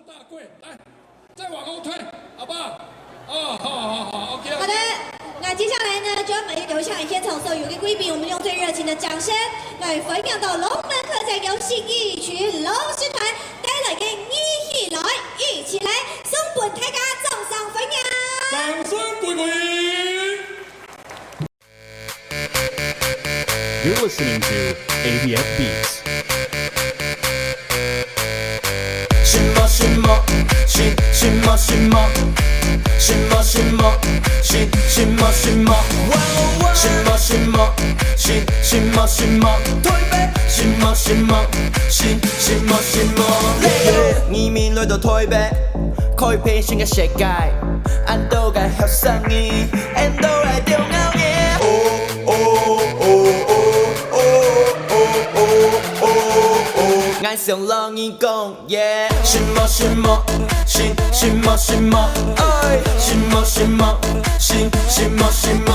大贵，来，再往后退，好不好？哦，好 ，OK。好的，那接下来呢，就要留下来天草所有的贵宾，我们用最热情的掌声来分享到龙门客家游戏一群龙狮团带来的一起来送本大家掌声分享。掌声鼓励。You're listening to ABF Beats. 什么什么什什么什么什么什么什什么什么什么什么什什么什么推背什么什么什什么什么你面裏度推背開闢新嘅世界按到嘅學生意按到嚟重要嘅愛上浪一講耶什麼什麼什什麼什麼愛什麼什麼什什麼什麼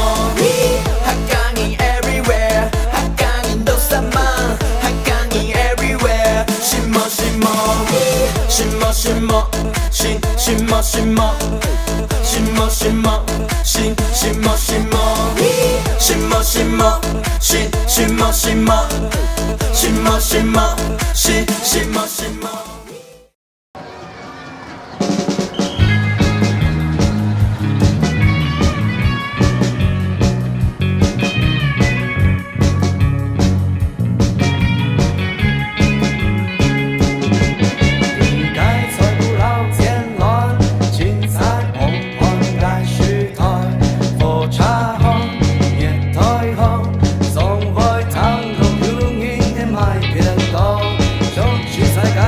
Hakangin everywhere Hakangin都什麼 Hakangin everywhere 什麼什麼什麼什麼什什麼什麼什麼什麼什什麼什麼什麼什麼什什麼什麼什麼什麼是什麼什麼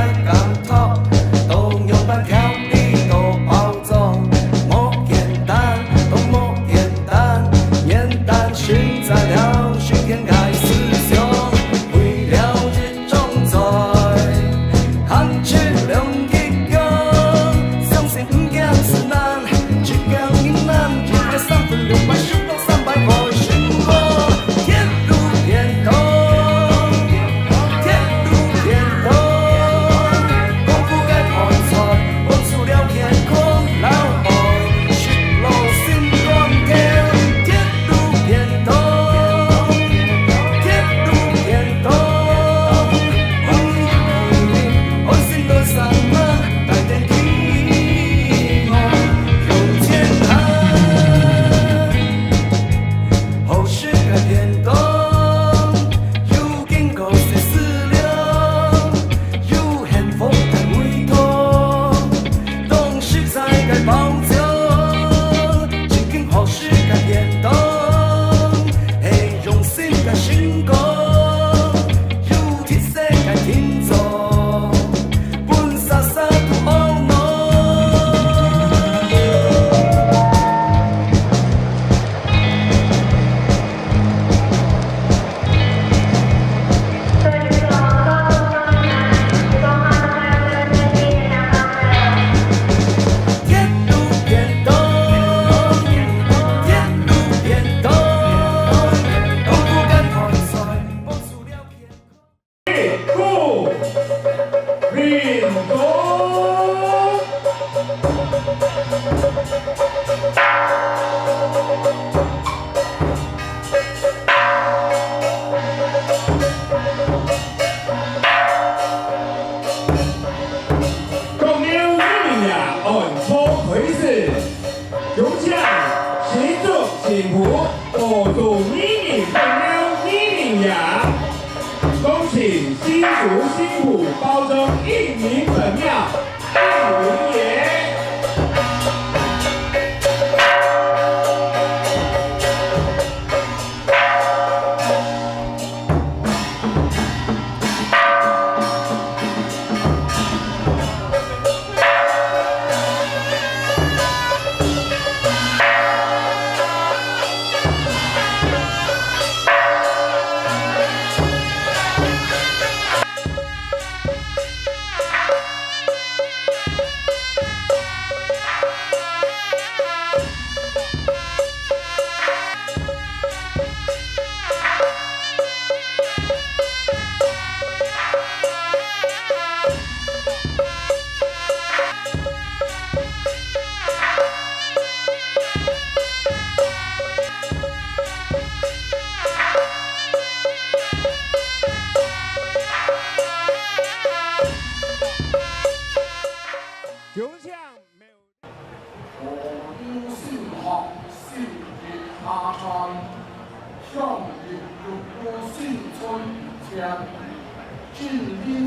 在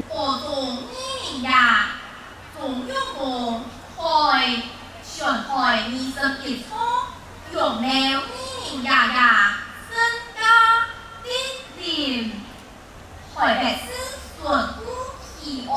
我做咩呀？总用我开上海20几初，用了咩呀？身家低廉，台北市选举议案。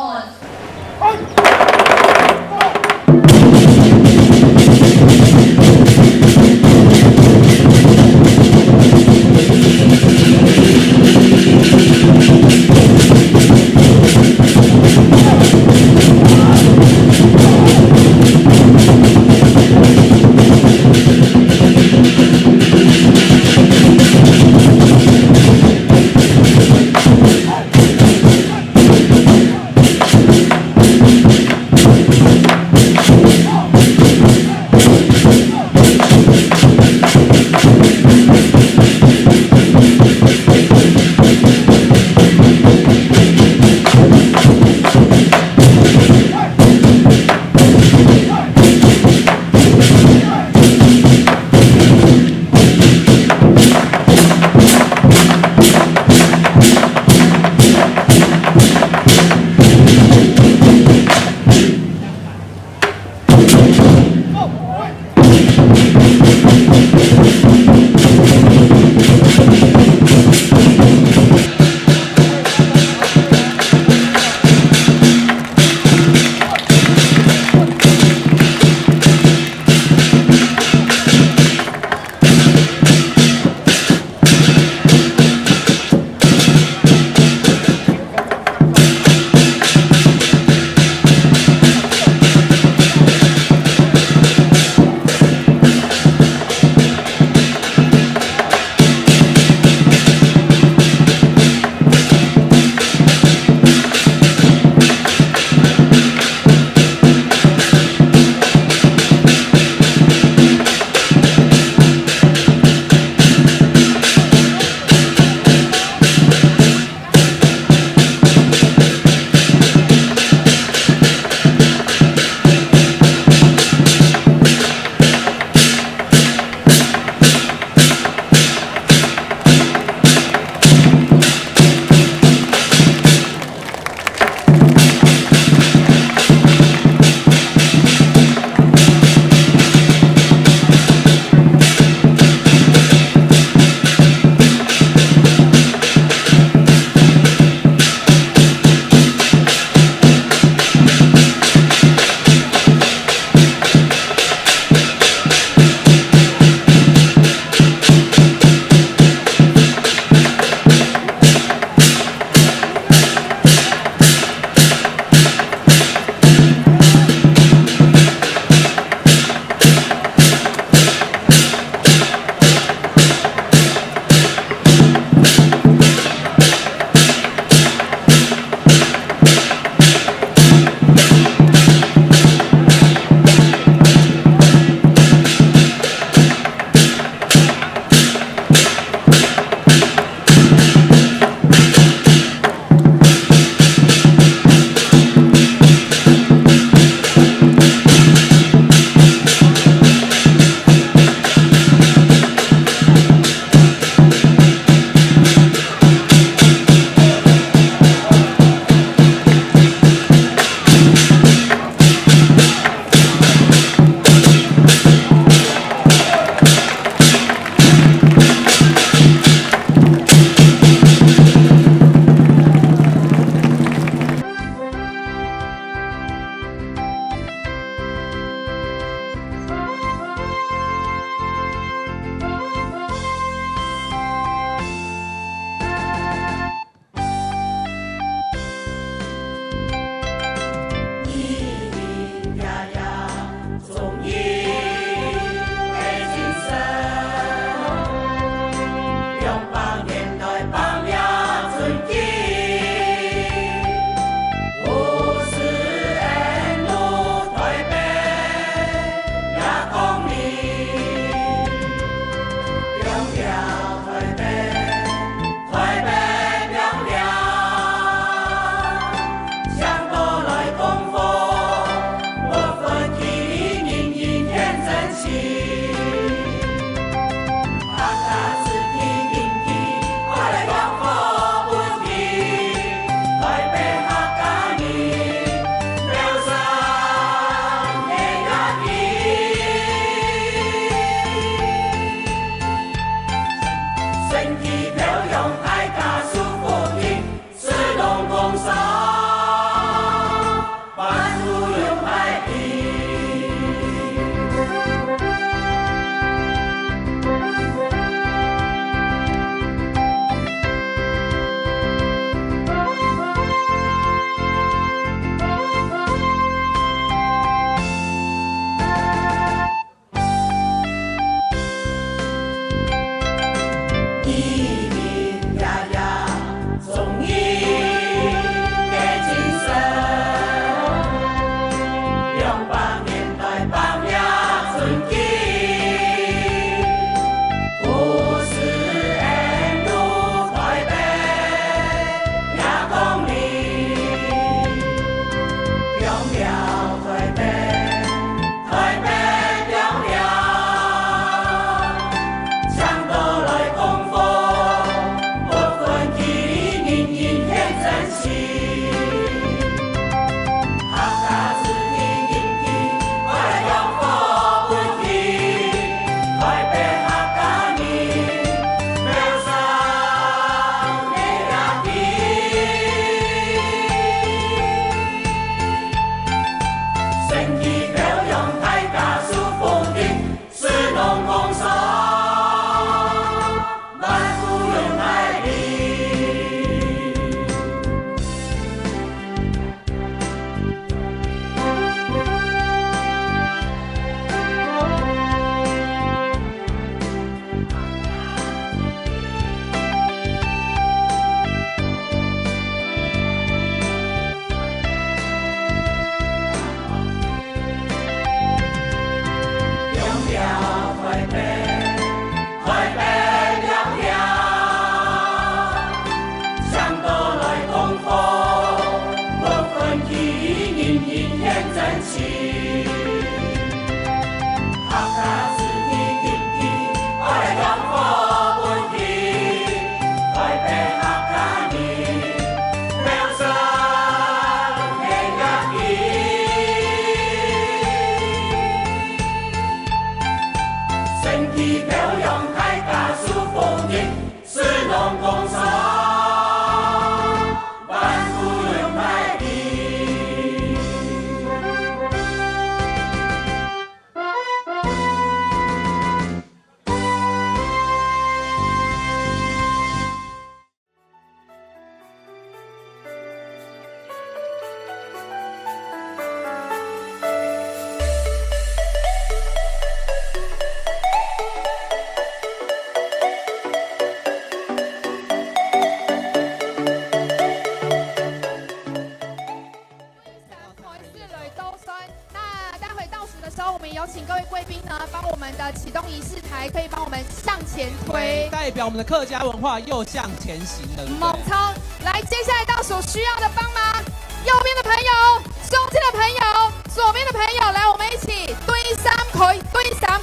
们有请各位贵宾呢，帮我们的启动仪式台可以帮我们向前推，代表我们的客家文化又向前行了。猛超！来，接下来到所需要的帮忙，右边的朋友，中间的朋友，左边的朋友，来，我们一起对三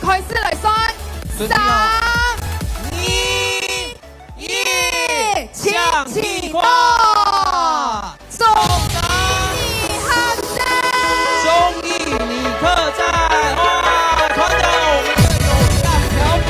开始来算，3、2、1，向起挂，中义汉生，中义你客在，哇，团长，我们的有大条片。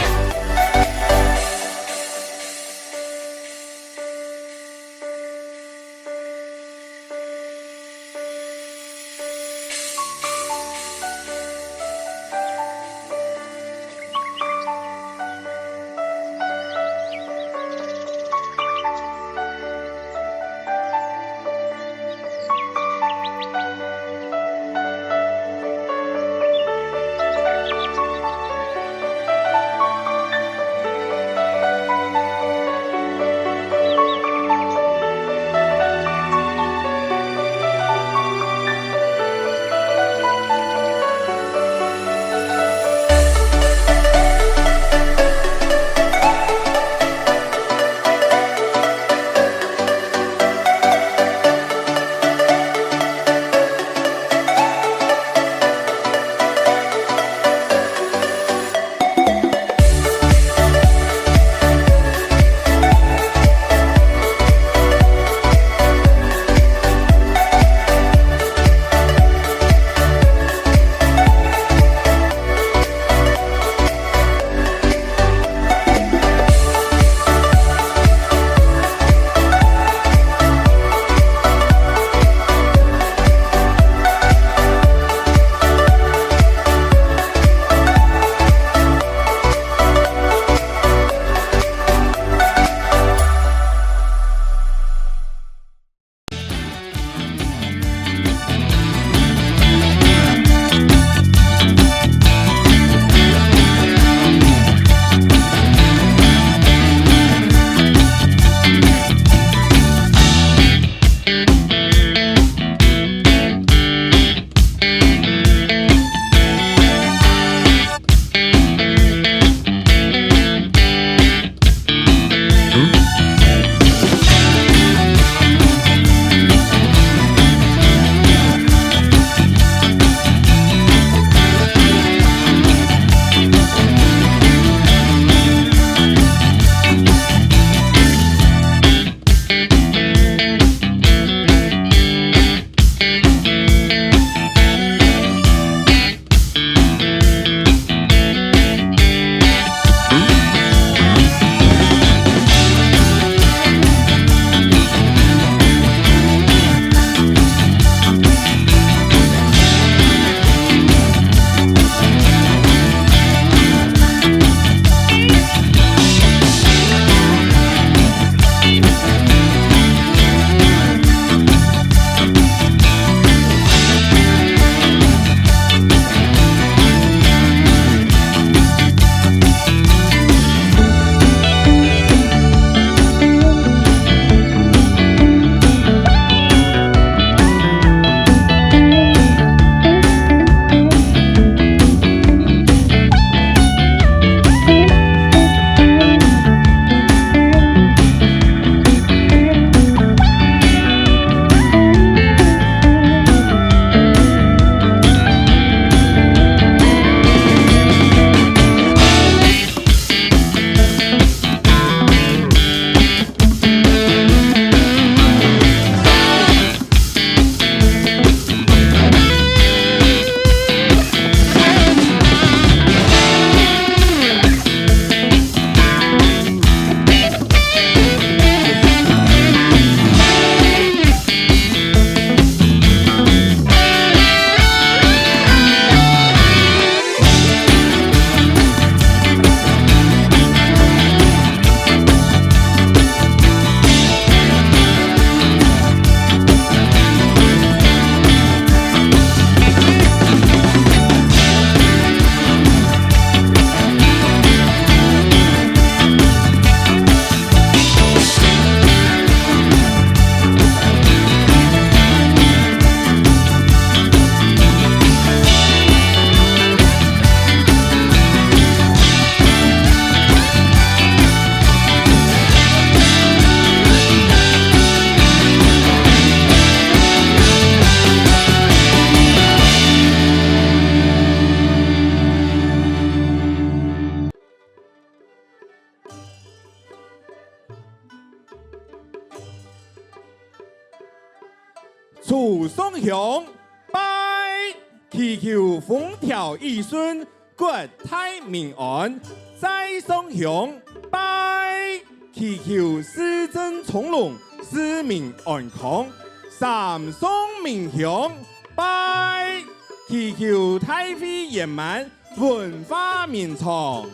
楚松雄，拜祈求风调雨顺，国泰民安；再松雄，拜祈求市政从容，市民安康；三松民雄，拜祈求大会圆满，文化绵长；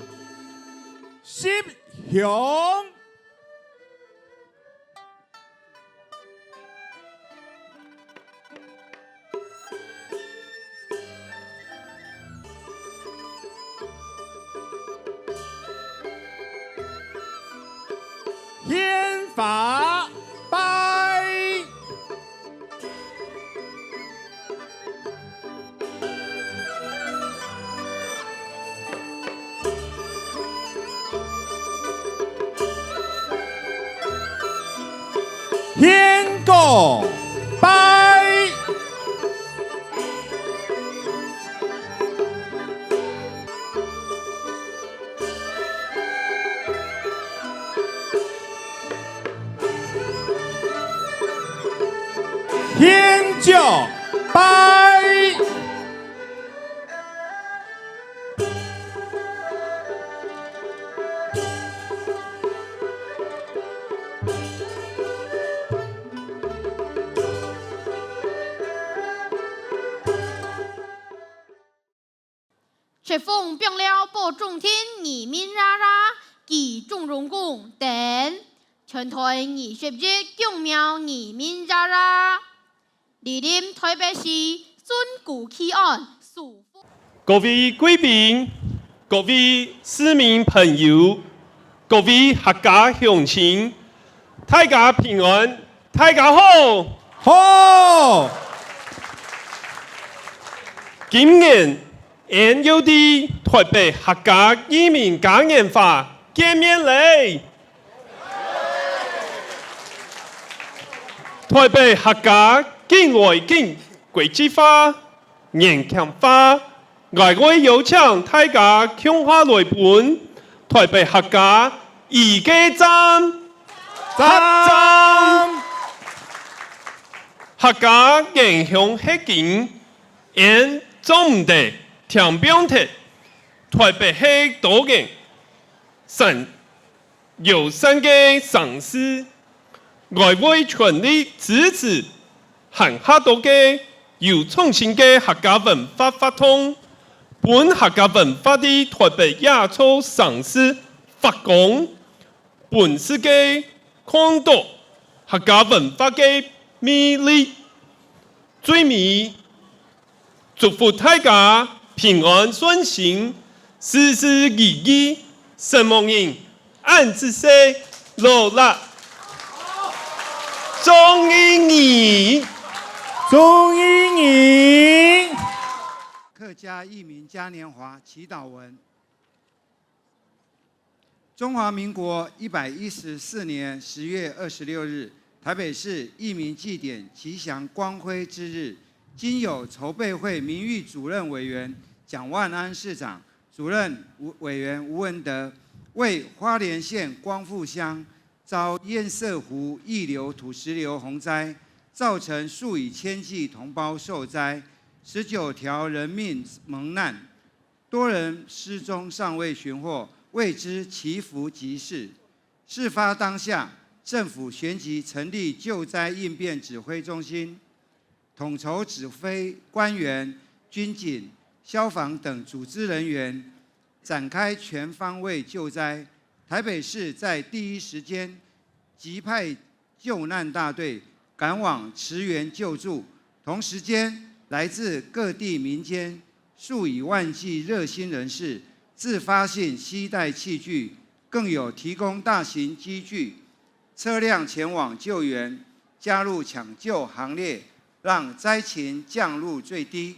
十雄。天法拜，天狗拜，天教拜，吹风变了报中天，移民ra ra，kỳ中荣cung等，全台20日供庙移民ra ra，莅临台北市尊古起案属。各位贵宾、各位市民朋友、各位客家乡亲，大家平安，大家好，好。今年NUD 台北客家移民嘉年华见面禮，台北客家境外境國際化、年強化，我會邀請大家共下來本台北客家義基站，客家影響黑景，N 中地聽標題，台北係多嘅有三個城市，我會全力支持行下多嘅有創新嘅客家文化發通，本客家文化的台北亞洲城市發光，本世界看到客家文化嘅魅力，最美。祝福大家平安順心，事事如意，什麼人安之世，樂樂中意你，中意你。客家移民嘉年华祈祷文。中华民国114年10月26日，台北市移民祭典吉祥光辉之日，经有筹备会名誉主任委员蒋万安市长、主任委员吴文德为花莲县光复乡遭堰塞湖溢流土石流洪灾，造成数以千计同胞受灾，19条人命蒙难，多人失踪尚未寻获，为之祈福急事。事发当下，政府旋即成立救灾应变指挥中心，统筹指挥官员、军警、消防等组织人员，展开全方位救灾。台北市在第一时间急派救难大队赶往驰援救助，同时间来自各地民间数以万计热心人士自发性携带器具，更有提供大型机具、车辆前往救援，加入抢救行列，让灾情降入最低，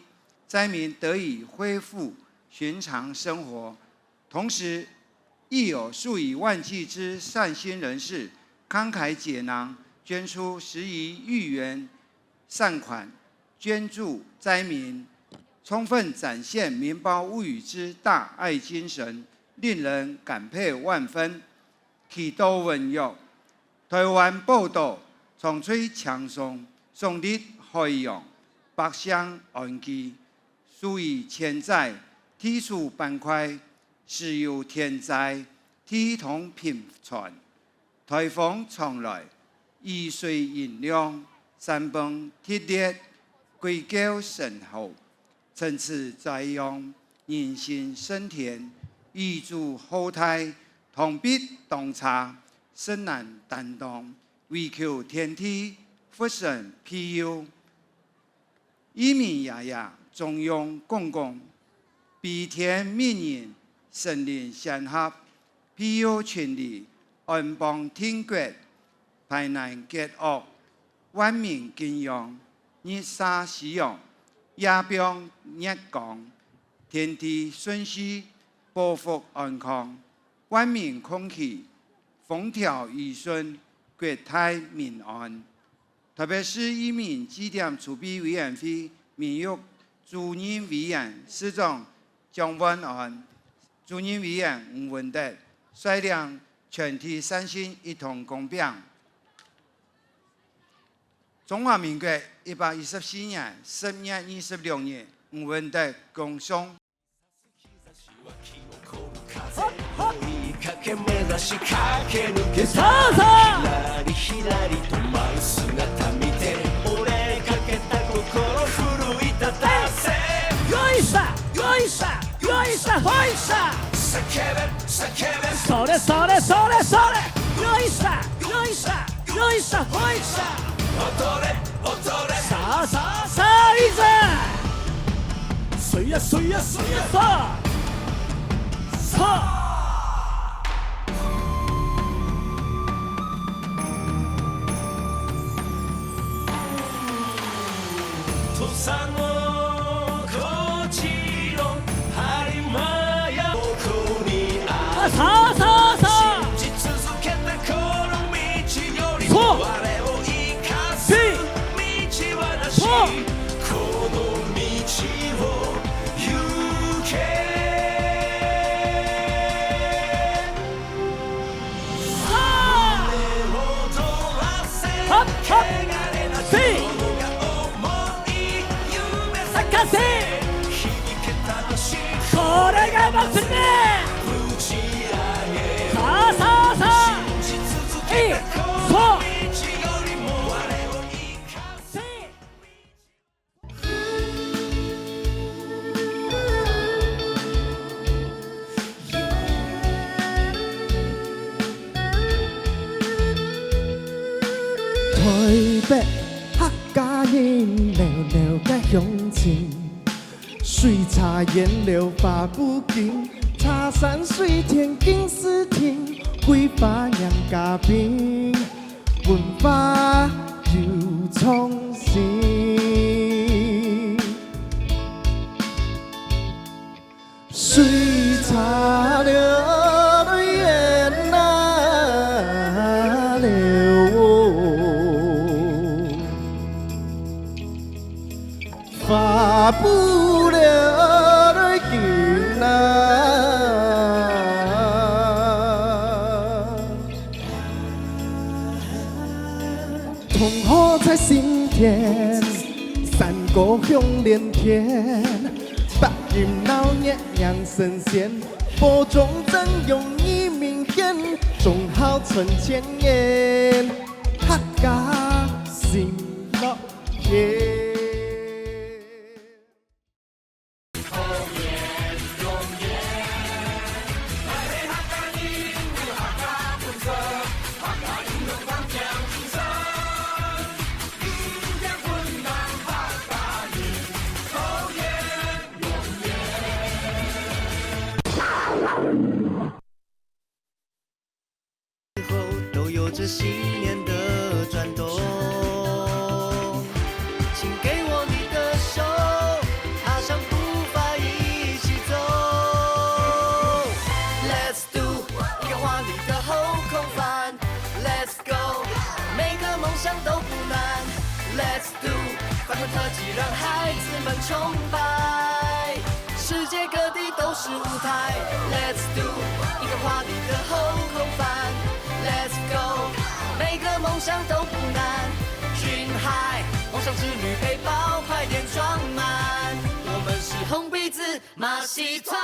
灾民得以恢复寻常生活。同时，亦有数以万计之善心人士慷慨解囊，捐出10亿豫元善款，捐助灾民，充分展现民胞物语之大爱精神，令人感佩万分。祈禱文約，台灣報道重催強送，送日海洋，北向岸基，属于千载地处板块，时有天灾，地同频传。台风常来，雨水引量，山崩铁裂，龟高神厚，层次栽养，人心生田，预祝后代同必同茶，深难担当，唯求天梯，福神庇佑。一民爷爷，中央公公，比天命人，神灵相合，庇佑群里，安邦天国，排难结恶，万民敬仰，日沙使用，夜병日降，天地顺序，报福安康，万民空气，风调雨顺，国泰民安。特别是移民祭典筹备委员会名誉主任委员司长蒋万安、主任委员吴文德率领全体善心一同共秉中华民国124年10月26日吴文德共襄。駆け目指し駆け抜けたひらりひらりと舞う姿見て俺かけた心奮い立たせよいさよいさよいさほいさ叫べ叫べそれそれそれそれよいさよいさよいさほいさ踊れ踊れさあさあさあいざそやそやそやさあさあ土佐のこちろ播磨やここにあるさあさあさあ信じ続けたこの道より我を生かす道はなしこの道を行けさあ踊らせ汚れなくこれが祭りねさあさあさあえいそう台北客家人聊聊嘅鄉情。水茶颜料发不尽，茶山水田更是听，桂花酿咖冰，文化又重新。水茶流的眼那流，发不。同河在心田，山歌响连天，白云闹艳阳神仙，播种真用意明显，种好存千年，客家心乐园。都有着信念的转动，请给我你的手，踏上步伐一起走。Let's do 一个华丽的后空翻 ，Let's go， 每个梦想都不难。Let's do 发挥特技让孩子们崇拜，世界各地都是舞台。Let's do 一个华丽的后空翻。Let's go， 每个梦想都不难。Dream high，梦想之旅背包快点装满，我们是红鼻子马戏团。